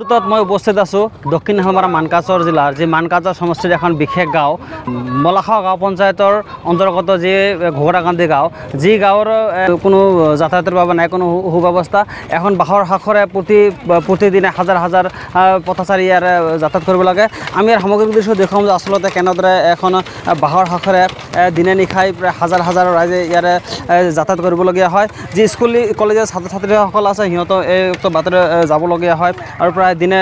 মুহূৰ্তত মই উপস্থিত আছোঁ দক্ষিণ হালমাৰা মানকাচৰ জিলাৰ যি মানকাচৰ সমষ্টিৰ এখন বিশেষ গাঁও মলাখাও গাঁও পঞ্চায়তৰ অন্তৰ্গত যি ঘোগৰাকান্দি গাঁও যি গাঁৱৰ কোনো যাতায়াতৰ বাবে নাই কোনো সুব্যৱস্থা এখন বাঁহৰ শাখৰে প্ৰতিদিনে হাজাৰ হাজাৰ পথচাৰী ইয়াৰে যাতায়াত কৰিব লাগে আমি ইয়াৰ সামগ্ৰিক দৃশ্য দেখুৱাম যে আচলতে কেনেদৰে এখন বাঁহৰ শাখৰে দিনে নিশাই প্ৰায় হাজাৰ হাজাৰ ৰাইজে ইয়াৰে যাতায়াত কৰিবলগীয়া হয় যি স্কুল কলেজৰ ছাত্ৰ ছাত্ৰীসকল আছে সিহঁতৰ এই উক্ত বাটেৰে যাবলগীয়া হয় আৰু প্ৰায় দিনে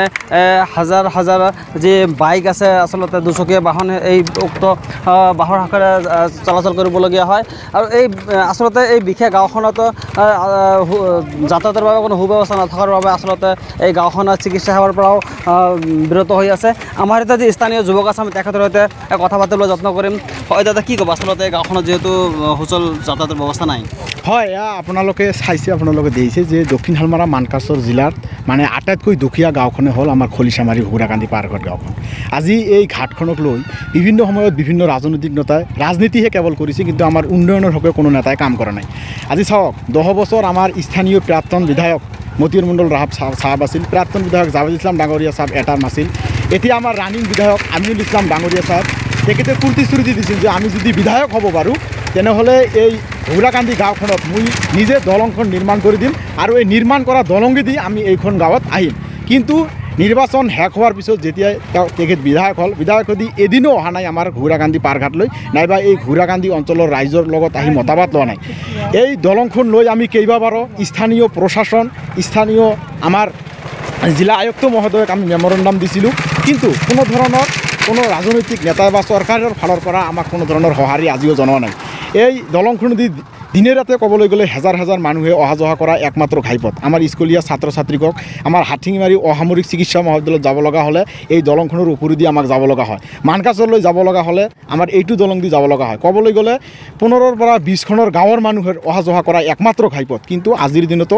হাজাৰ হাজাৰ যি বাইক আছে আচলতে দুচকীয়া বাহন এই উক্ত বাঁহৰ শাখাৰে চলাচল কৰিবলগীয়া হয় আৰু এই আচলতে এই বিশেষ গাঁওখনত যাতায়াতৰ বাবে কোনো সুব্যৱস্থা নথকাৰ বাবে আচলতে এই গাঁওখনত চিকিৎসা সেৱাৰ পৰাও বিৰত হৈ আছে আমাৰ এতিয়া যি স্থানীয় যুৱক আছে আমি তেখেতৰ সৈতে কথা পাতিবলৈ যত্ন কৰিম হয় দাদা কি ক'ব আচলতে গাঁওখনত যিহেতু সুচল যাতায়াতৰ ব্যৱস্থা নাই হয় আপোনালোকে চাইছে আপোনালোকে দেখিছে যে দক্ষিণ হালমাৰা মানকাচৰ জিলাৰ মানে আটাইতকৈ দুখীয়া গাঁওখনে হ'ল আমাৰ খলিচামাৰী ঘোগৰাকান্দি পাৰ্কত গাঁওখন আজি এই ঘাটখনক লৈ বিভিন্ন সময়ত বিভিন্ন ৰাজনৈতিক নেতাই ৰাজনীতিহে কেৱল কৰিছে কিন্তু আমাৰ উন্নয়নৰ হকে কোনো নেতাই কাম কৰা নাই আজি চাওক 10 বছৰ আমাৰ স্থানীয় প্ৰাক্তন বিধায়ক মতিউৰ মণ্ডল ৰাহাব চাহাব আছিল প্ৰাক্তন বিধায়ক জাভেদ ইছলাম ডাঙৰীয়া চাহাব এটাৰ আছিল এতিয়া আমাৰ ৰানিং বিধায়ক আমিনুল ইছলাম ডাঙৰীয়া চাহাব তেখেতে প্ৰতিশ্ৰুতি দিছিল যে আমি যদি বিধায়ক হ'ব পাৰোঁ তেনেহ'লে এই ঘোগৰাকান্দি গাঁওখনত মই নিজে দলংখন নিৰ্মাণ কৰি দিম আৰু এই নিৰ্মাণ কৰা দলঙেদি আমি এইখন গাঁৱত আহিম কিন্তু নিৰ্বাচন শেষ হোৱাৰ পিছত যেতিয়া তেখেত বিধায়ক হ'ল বিধায়কদি এদিনো অহা নাই আমাৰ ঘোগৰাকান্দি পাৰঘাটলৈ নাইবা এই ঘোগৰাকান্দি অঞ্চলৰ ৰাইজৰ লগত আহি মতামত লোৱা নাই এই দলংখন লৈ আমি কেইবাবাৰো স্থানীয় প্ৰশাসন স্থানীয় আমাৰ জিলা আয়ুক্ত মহোদয়ক আমি মেমৰেণ্ডাম দিছিলোঁ কিন্তু কোনো ৰাজনৈতিক নেতা বা চৰকাৰৰ ফালৰ পৰা আমাক কোনো ধৰণৰ সঁহাৰি আজিও জনোৱা নাই এই দলংখনেদি দিনে ৰাতে ক'বলৈ গ'লে হাজাৰ হাজাৰ মানুহে অহা যোৱা কৰা একমাত্ৰ ঘাইপথ আমাৰ স্কুলীয়া ছাত্ৰ ছাত্ৰীকক আমাৰ হাঠিঙিমাৰী অসামৰিক চিকিৎসা মহাবিদ্যালয়ত যাব লগা হ'লে এই দলংখনৰ ওপৰেদি আমাক যাব লগা হয় মানকাচৰলৈ যাব লগা হ'লে আমাৰ এইটো দলং দি যাব লগা হয় ক'বলৈ গ'লে 15ৰ পৰা 20খনৰ গাঁৱৰ মানুহৰ অহা যোৱা কৰা একমাত্ৰ ঘাইপথ কিন্তু আজিৰ দিনতো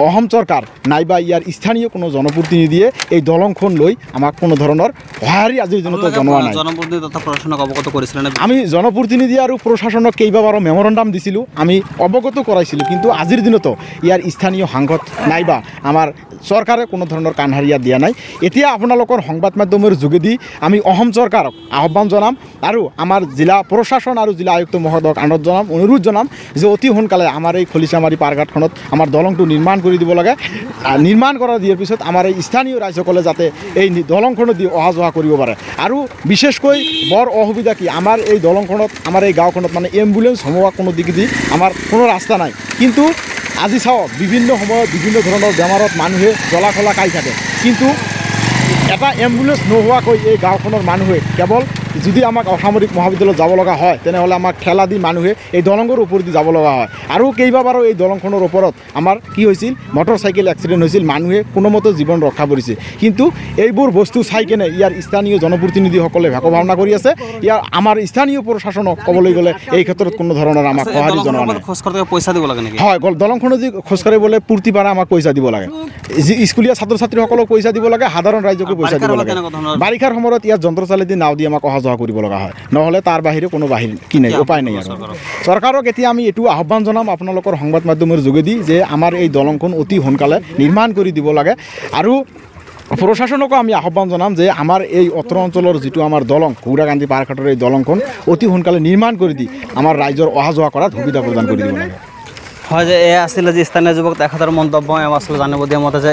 অসম চৰকাৰ নাইবা ইয়াৰ স্থানীয় কোনো জনপ্ৰতিনিধিয়ে এই দলংখন লৈ আমাক কোনো ধৰণৰ সঁহাৰি আজিৰ দিনতো জনোৱা নাই জনপ্ৰতিনিধি তথা প্ৰশাসনক অৱগত কৰিছিলে আমি জনপ্ৰতিনিধি আৰু প্ৰশাসনক কেইবাবাৰো মেমৰেণ্ডাম দিছিলোঁ আমি অৱগত কৰাইছিলোঁ কিন্তু আজিৰ দিনতো ইয়াৰ স্থানীয় সাংসদ নাইবা আমাৰ চৰকাৰে কোনো ধৰণৰ কাণসাৰীয়া দিয়া নাই এতিয়া আপোনালোকৰ সংবাদ মাধ্যমৰ যোগেদি আমি অসম চৰকাৰক আহ্বান জনাম আৰু আমাৰ জিলা প্ৰশাসন আৰু জিলা আয়ুক্ত মহোদয়ক অনুৰোধ জনাম যে অতি সোনকালে আমাৰ এই খলিচামাৰী পাৰঘাটখনত আমাৰ দলংটো নিৰ্মাণ কৰি দিব লাগে নিৰ্মাণ কৰা দিয়াৰ পিছত আমাৰ এই স্থানীয় ৰাইজসকলে যাতে এই দলংখনত দি অহা যোৱা কৰিব পাৰে আৰু বিশেষকৈ বৰ অসুবিধা কি আমাৰ এই দলংখনত আমাৰ এই গাঁওখনত মানে এম্বুলেন্স সোমোৱা কোনো দিগেদি আমাৰ কোনো ৰাস্তা নাই কিন্তু আজি চাওক বিভিন্ন সময়ত বিভিন্ন ধৰণৰ বেমাৰত মানুহে জলাখলা খাই থাকে কিন্তু এটা এম্বুলেন্স নোহোৱাকৈ এই গাঁওখনৰ মানুহে কেৱল যদি আমাক অসামৰিক মহাবিদ্যালয়ত যাব লগা হয় তেনেহ'লে আমাক ঠেলা দি মানুহে এই দলঙৰ ওপৰেদি যাব লগা হয় আৰু কেইবাবাৰো এই দলংখনৰ ওপৰত আমাৰ কি হৈছিল মটৰচাইকেল এক্সিডেণ্ট হৈছিল মানুহে কোনোমতে জীৱন ৰক্ষা কৰিছে কিন্তু এইবোৰ বস্তু চাই কেনে ইয়াৰ স্থানীয় জনপ্ৰতিনিধিসকলে ভাগ ভাৱনা কৰি আছে ইয়াৰ আমাৰ স্থানীয় প্ৰশাসনক ক'বলৈ গ'লে এই ক্ষেত্ৰত কোনো ধৰণৰ আমাক সঁহাৰি জনোৱা নাই পইচা দিব লাগে নেকি হয় দলংখনত যি খোজকাঢ়িবলৈ পূৰ্তিপাৰা আমাক পইচা দিব লাগে স্কুলীয়া ছাত্ৰ ছাত্ৰীসকলক পইচা দিব লাগে সাধাৰণ ৰাইজকো পইচা দিব লাগে বাৰিষাৰ সময়ত ইয়াত যন্ত্ৰচালিত নাও দি আমাক অহা যোৱা কৰিব লগা হয় নহ'লে তাৰ বাহিৰে কোনো কি নাই উপায় নাই আৰু চৰকাৰক এতিয়া আমি এইটো আহ্বান জনাম আপোনালোকৰ সংবাদ মাধ্যমৰ যোগেদি যে আমাৰ এই দলংখন অতি সোনকালে নিৰ্মাণ কৰি দিব লাগে আৰু প্ৰশাসনকো আমি আহ্বান জনাম যে আমাৰ এই অত্ৰ অঞ্চলৰ যিটো আমাৰ দলং ঘোগৰাকান্দি পাৰঘাটৰ এই দলংখন অতি সোনকালে নিৰ্মাণ কৰি দি আমাৰ ৰাইজৰ অহা যোৱা কৰাত সুবিধা প্ৰদান কৰি দিব লাগে হয় যে এয়া আছিলে যে স্থানীয় যুৱক তেখেতৰ মন্তব্য আচলতে জানিব দিয়া মতে যে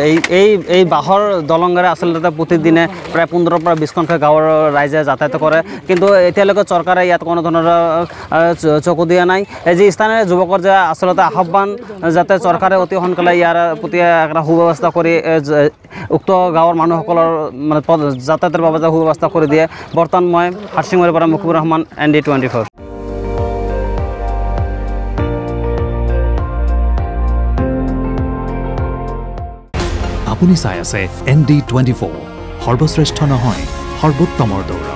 এই বাঁহৰ দলঙেৰে আচলতে প্ৰতিদিনে প্ৰায় 15ৰ পৰা 20খনকৈ গাঁৱৰ ৰাইজে যাতায়াত কৰে কিন্তু এতিয়ালৈকে চৰকাৰে ইয়াত কোনো ধৰণৰ চকু দিয়া নাই যি স্থানীয় যুৱকৰ যে আচলতে আহ্বান যাতে চৰকাৰে অতি সোনকালে ইয়াৰ প্ৰতি এটা সুব্যৱস্থা কৰি উক্ত গাঁৱৰ মানুহসকলৰ মানে যাতায়াতৰ বাবে যে সুব্যৱস্থা কৰি দিয়ে বৰ্তমান মই হাৰচিংমাৰীৰ পৰা মুকুবুৰ ৰহমান ND24। আপুনি চাই আছে ND24 সৰ্বশ্ৰেষ্ঠ নহয় সৰ্বোত্তমৰ দৌৰা।